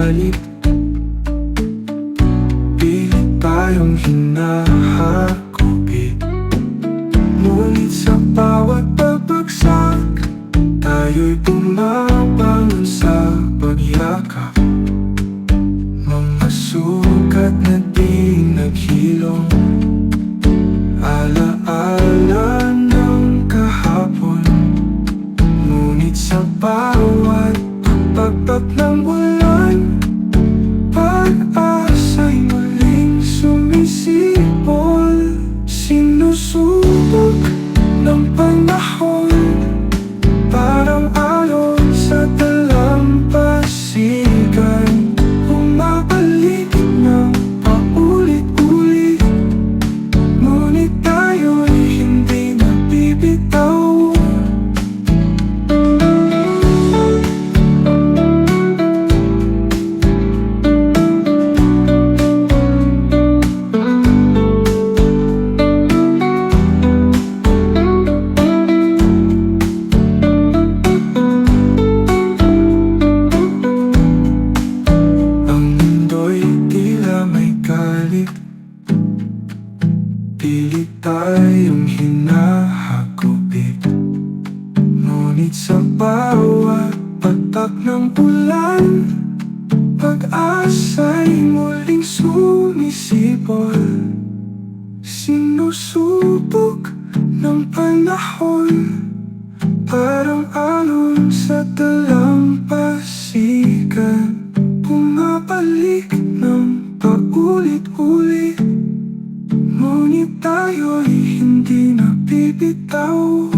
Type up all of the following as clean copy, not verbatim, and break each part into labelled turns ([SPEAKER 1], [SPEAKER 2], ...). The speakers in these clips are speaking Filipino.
[SPEAKER 1] galit, pilit tayong hinahagupit. Ngunit sa bawat pagbagsak, tayo'y bumabangon sa pagyakap. Mga sugat na di naghilom, alaala ng kahapon. Ngunit sa bawat pagbagpak ng ulan, pag-asa'y muling sumisipol. Sinusubok ng panahon, parang alon sa dalampasigan. Bumabalik ng paulit-ulit, ngunit tayo'y hindi nabibitaw. Pilit tayong hinahagupit, ngunit sa bawat patak ng ulan, pag-asa'y muling sumisipol. Sinusubok ng panahon, parang alon sa dalampasigan. Bumabalik ng paulit-ulit, ngunit tayo'y hindi nabibitaw.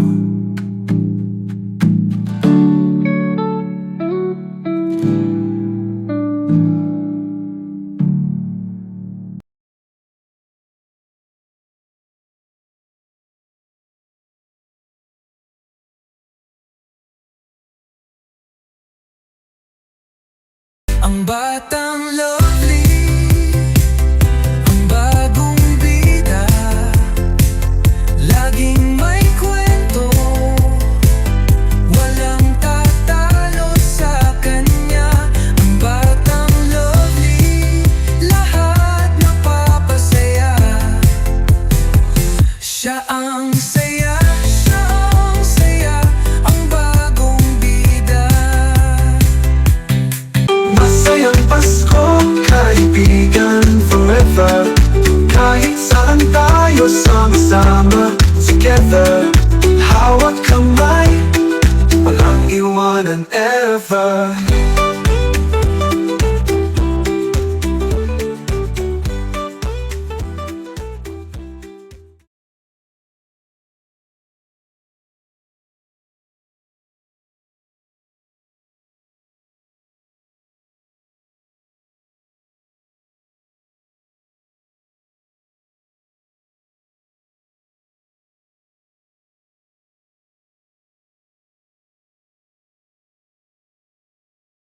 [SPEAKER 1] Ang batang